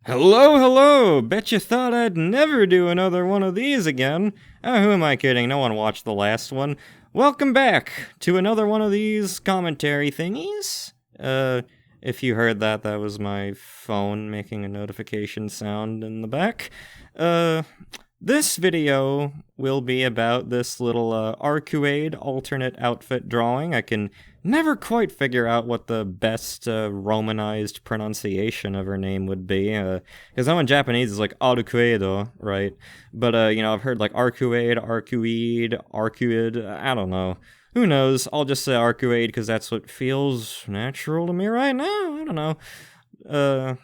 Hello, hello! Bet you thought I'd never do another one of these again. Who am I kidding? No one watched the last one. Welcome back to another one of these commentary thingies. If you heard that, that was my phone making a notification sound in the back. This video will be about this little Arcueid alternate outfit drawing. I can never quite figure out what the best Romanized pronunciation of her name would be, because I know in Japanese it's like Arcuedo, right? But, I've heard like Arcueid, Arcueid, I don't know. Who knows? I'll just say Arcueid because that's what feels natural to me right now. I don't know.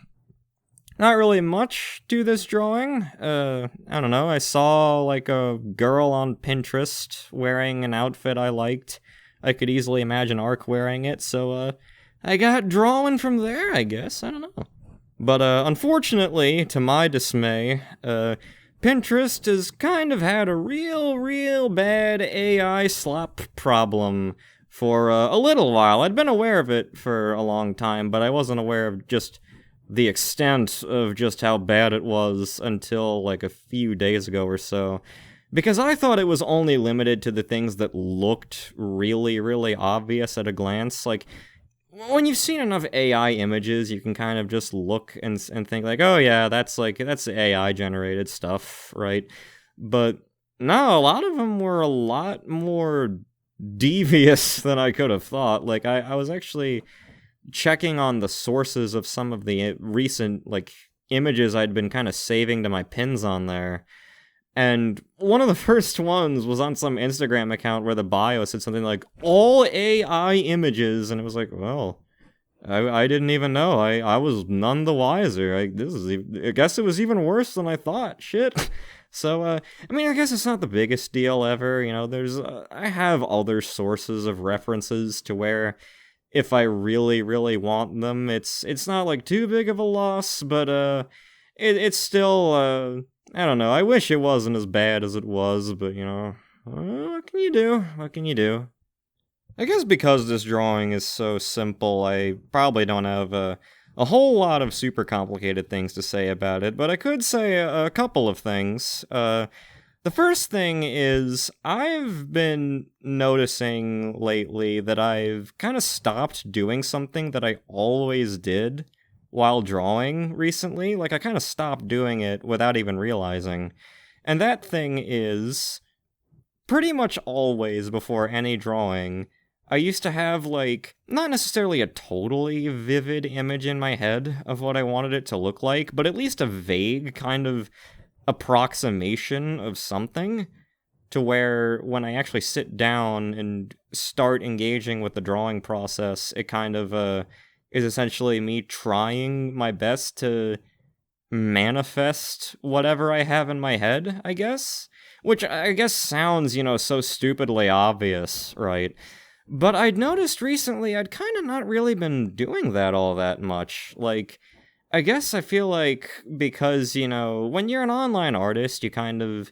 Not really much to this drawing. I don't know, I saw like a girl on Pinterest wearing an outfit I liked. I could easily imagine Ark wearing it, so I got drawing from there, I guess. I don't know. But unfortunately, to my dismay, Pinterest has kind of had a real bad AI slop problem for a little while. I'd been aware of it for a long time, but I wasn't aware of just the extent of just how bad it was until like a few days ago or so. Because I thought it was only limited to the things that looked really obvious at a glance. Like, when you've seen enough AI images, you can kind of just look and think like, oh yeah, that's AI generated stuff, right? But no, a lot of them were a lot more devious than I could have thought. Like, I was actually checking on the sources of some of the recent, like, images I'd been kind of saving to my pins on there. And one of the first ones was on some Instagram account where the bio said something like, all AI images, and it was like, well, I didn't even know. I was none the wiser. I guess it was even worse than I thought. Shit. So, I mean, I guess it's not the biggest deal ever. You know, I have other sources of references to where if I really want them, it's not like too big of a loss, but it's still I don't know. I wish it wasn't as bad as it was, but what can you do? What can you do? I guess because this drawing is so simple, I probably don't have a whole lot of super complicated things to say about it, but I could say a couple of things. The first thing is, I've been noticing lately that I've kind of stopped doing something that I always did while drawing recently. Like, I kind of stopped doing it without even realizing. And that thing is, pretty much always before any drawing, I used to have, like, not necessarily a totally vivid image in my head of what I wanted it to look like, but at least a vague kind of approximation of something, to where when I actually sit down and start engaging with the drawing process, it kind of is essentially me trying my best to manifest whatever I have in my head, I guess. Which I guess sounds, so stupidly obvious, right? But I'd noticed recently I'd kind of not really been doing that all that much. Like, I guess I feel like because, when you're an online artist, you kind of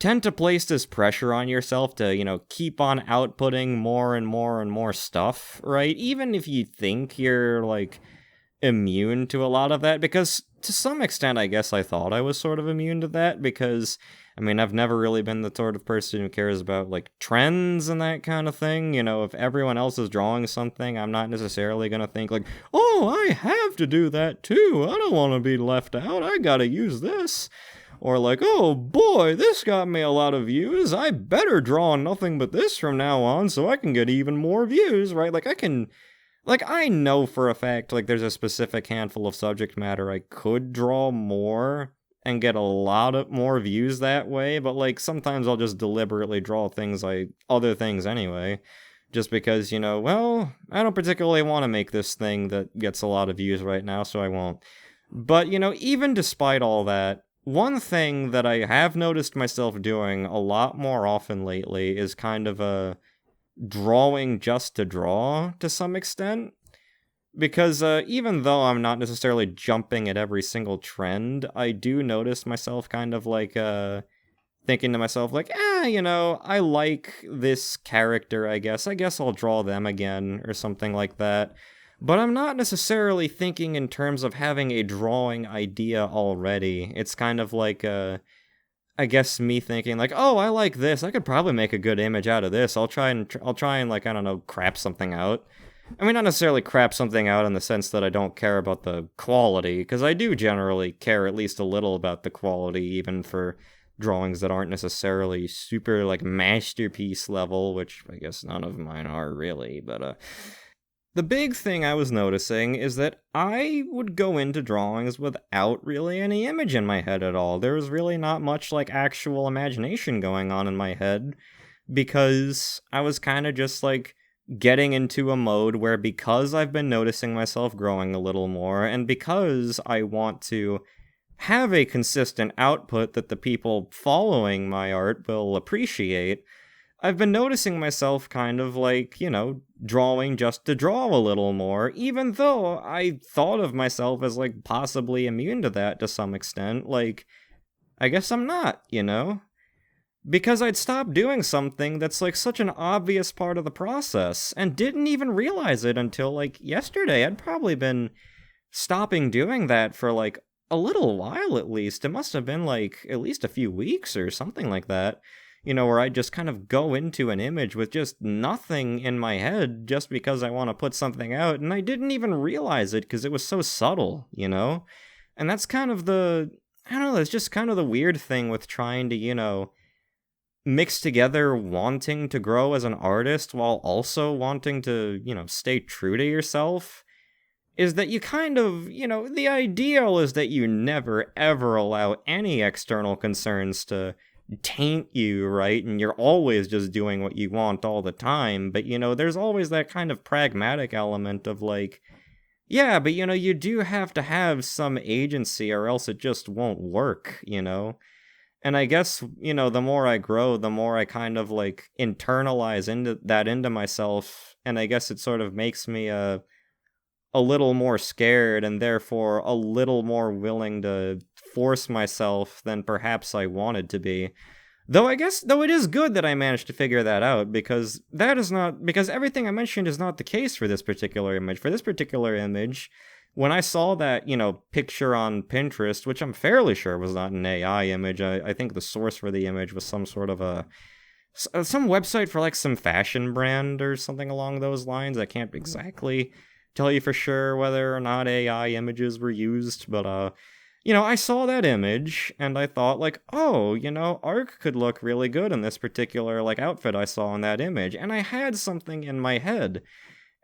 tend to place this pressure on yourself to, keep on outputting more and more stuff, right? Even if you think you're, like, immune to a lot of that, because to some extent, I guess I thought I was sort of immune to that, because, I mean, I've never really been the sort of person who cares about, like, trends and that kind of thing. If everyone else is drawing something, I'm not necessarily gonna think, like, oh, I have to do that too, I don't want to be left out, I gotta use this. Or like, oh boy, this got me a lot of views, I better draw nothing but this from now on so I can get even more views, right? I know for a fact, like, there's a specific handful of subject matter I could draw more and get a lot of more views that way, but, like, sometimes I'll just deliberately draw other things anyway, just because, well, I don't particularly want to make this thing that gets a lot of views right now, so I won't. But, even despite all that, one thing that I have noticed myself doing a lot more often lately is kind of a drawing just to draw, to some extent. Because even though I'm not necessarily jumping at every single trend, I do notice myself kind of like thinking to myself like, I like this character, I guess I'll draw them again, or something like that. But I'm not necessarily thinking in terms of having a drawing idea already. It's kind of like, I guess me thinking like, oh, I like this. I could probably make a good image out of this. I'll try and like, I don't know, crap something out. I mean, not necessarily crap something out in the sense that I don't care about the quality, because I do generally care at least a little about the quality, even for drawings that aren't necessarily super, like, masterpiece level, which I guess none of mine are really, but, the big thing I was noticing is that I would go into drawings without really any image in my head at all. There was really not much, like, actual imagination going on in my head, because I was kind of just, like, getting into a mode where, because I've been noticing myself growing a little more, and because I want to have a consistent output that the people following my art will appreciate, I've been noticing myself kind of like, drawing just to draw a little more, even though I thought of myself as, like, possibly immune to that to some extent. Like, I guess I'm not, Because I'd stopped doing something that's, like, such an obvious part of the process, and didn't even realize it until, like, yesterday. I'd probably been stopping doing that for, like, a little while at least. It must have been, like, at least a few weeks or something like that. Where I just kind of go into an image with just nothing in my head just because I want to put something out, and I didn't even realize it because it was so subtle, And that's kind of I don't know, it's just kind of the weird thing with trying to, mix together wanting to grow as an artist while also wanting to, stay true to yourself, is that you kind of, the ideal is that you never ever allow any external concerns to taint you, right? And you're always just doing what you want all the time. But, there's always that kind of pragmatic element of like, yeah, but, you do have to have some agency or else it just won't work, And I guess, the more I grow, the more I kind of like internalize into myself. And I guess it sort of makes me a little more scared and therefore a little more willing to force myself than perhaps I wanted to be. Though it is good that I managed to figure that out, because because everything I mentioned is not the case for this particular image. For this particular image, when I saw that, picture on Pinterest, which I'm fairly sure was not an AI image, I think the source for the image was some sort of some website for like some fashion brand or something along those lines. I can't exactly tell you for sure whether or not AI images were used, but I saw that image and I thought like, oh, Arc could look really good in this particular like outfit I saw in that image, and I had something in my head.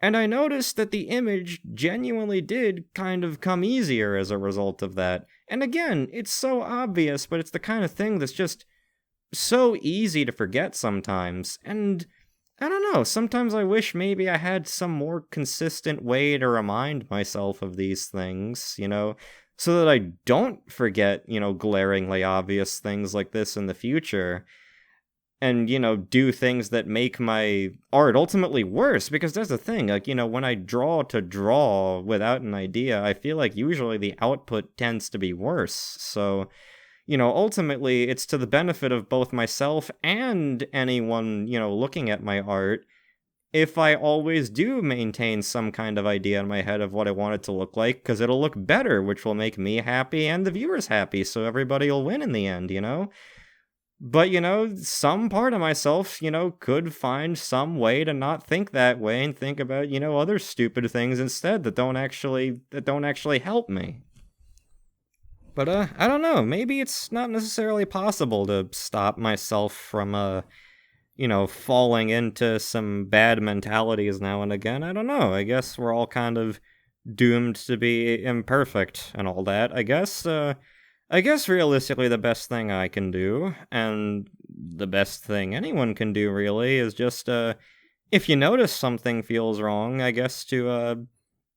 And I noticed that the image genuinely did kind of come easier as a result of that. And again, it's so obvious, but it's the kind of thing that's just so easy to forget sometimes. And I don't know, sometimes I wish maybe I had some more consistent way to remind myself of these things, so that I don't forget, glaringly obvious things like this in the future. And, do things that make my art ultimately worse, because that's the thing, like, when I draw to draw without an idea, I feel like usually the output tends to be worse. So, ultimately, it's to the benefit of both myself and anyone, looking at my art, if I always do maintain some kind of idea in my head of what I want it to look like, because it'll look better, which will make me happy and the viewers happy, so everybody will win in the end, But, some part of myself, could find some way to not think that way and think about, other stupid things instead that don't actually help me. But, I don't know, maybe it's not necessarily possible to stop myself from, falling into some bad mentalities now and again. I don't know, I guess we're all kind of doomed to be imperfect and all that. I guess realistically the best thing I can do, and the best thing anyone can do really, is just, if you notice something feels wrong, I guess to,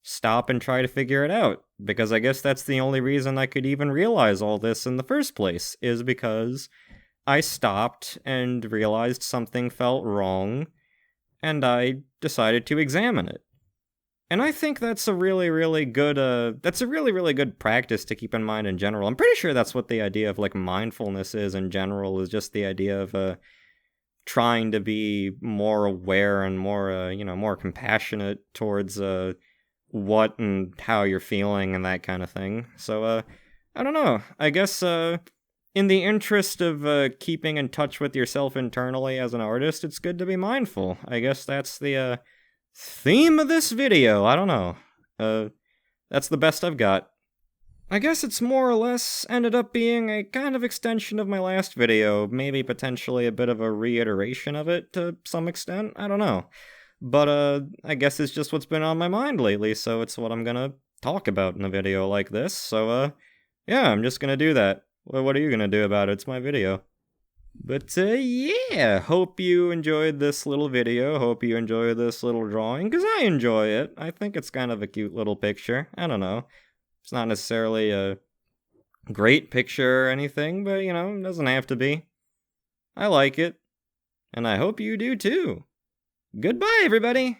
stop and try to figure it out. Because I guess that's the only reason I could even realize all this in the first place, is because I stopped and realized something felt wrong, and I decided to examine it. And I think that's a really, really good, really good practice to keep in mind in general. I'm pretty sure that's what the idea of, like, mindfulness is in general, is just the idea of, trying to be more aware and more, more compassionate towards, what and how you're feeling and that kind of thing. So, I don't know. I guess, in the interest of keeping in touch with yourself internally as an artist, it's good to be mindful. I guess that's the theme of this video. I don't know. That's the best I've got. I guess it's more or less ended up being a kind of extension of my last video, maybe potentially a bit of a reiteration of it to some extent. I don't know. But I guess it's just what's been on my mind lately, so it's what I'm gonna talk about in a video like this. So yeah, I'm just gonna do that. Well, what are you gonna do about it? It's my video. But yeah, hope you enjoyed this little video. Hope you enjoyed this little drawing, because I enjoy it. I think it's kind of a cute little picture. I don't know. It's not necessarily a great picture or anything, but you know, it doesn't have to be. I like it. And I hope you do too. Goodbye, everybody!